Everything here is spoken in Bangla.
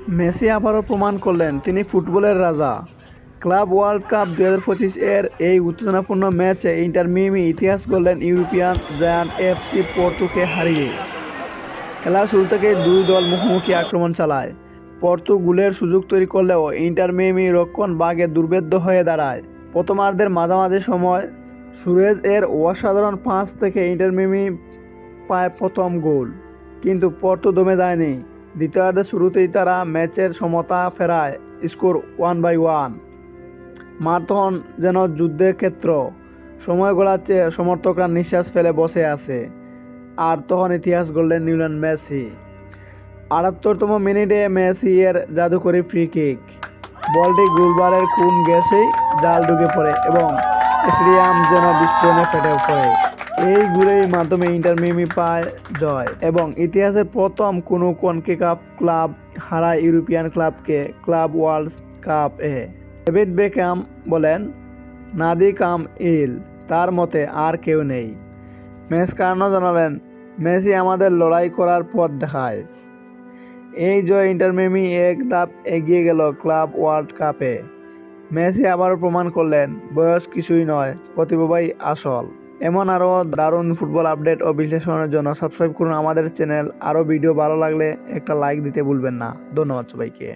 মেসি আবারও প্রমাণ করলেন তিনি ফুটবলের রাজা। ক্লাব ওয়ার্ল্ড কাপ 2025 এর এই উত্তেজনাপূর্ণ ম্যাচে ইন্টার মিয়ামি ইতিহাস গড়লেন ইউরোপিয়ান জায়ান্ট এফসি পোর্তোকে হারিয়ে। খেলার শুরু থেকেই দুই দল মুখোমুখি আক্রমণ চালায়। পোর্তো গোলের সুযোগ তৈরি করলেও ইন্টার মিয়ামি রক্ষণ ভাগে দুর্ভেদ্য হয়ে দাঁড়ায়। প্রথমার্ধের মাঝামাঝি সময় সুরেজ এর অসাধারণ পাস থেকে ইন্টার মিয়ামি পায় প্রথম গোল, কিন্তু পোর্তো দমে যায়নি। দ্বিতীয়ার্ধের শুরুতেই তারা ম্যাচের সমতা ফেরায়, স্কোর 1-1। মাঠ তখন যেন যুদ্ধের ক্ষেত্র। সময় গড়াচ্ছে, সমর্থকরা নিঃশ্বাস ফেলে বসে আছে। আর তখন ইতিহাস গড়লেন লিওনেল মেসি। 78তম মিনিটে মেসি এর জাদুকরী ফ্রি কিক। বলটি গোলবারের কোণ ঘেঁষেই জাল ঢুকে পড়ে এবং স্টেডিয়াম যেন বিস্ফোরণে ফেটে পড়ে। এই গোলের মাধ্যমে ইন্টার মিয়ামি পায় জয় এবং ইতিহাসের প্রথম কোনো কনকেকাফ ক্লাব হারায় ইউরোপিয়ান ক্লাবকে ক্লাব ওয়ার্ল্ড কাপ এ। ডেভিড বেকহ্যাম বলেন, নাদি কাম ইল, তার মতে আর কেউ নেই। ম্যাচকার্নো জানালেন, মেসি আমাদের লড়াই করার পথ দেখায়। এই জয় ইন্টার মিয়ামি এক ধাপ এগিয়ে গেল ক্লাব ওয়ার্ল্ড কাপে। মেসি আবারও প্রমাণ করলেন বয়স কিছুই নয়, প্রতিভাই আসল। এমন আরও দারুণ ফুটবল আপডেট ও বিশ্লেষণের জন্য সাবস্ক্রাইব করুন আমাদের চ্যানেল। আরও ভিডিও ভালো লাগলে একটা লাইক দিতে ভুলবেন না। ধন্যবাদ সবাইকে।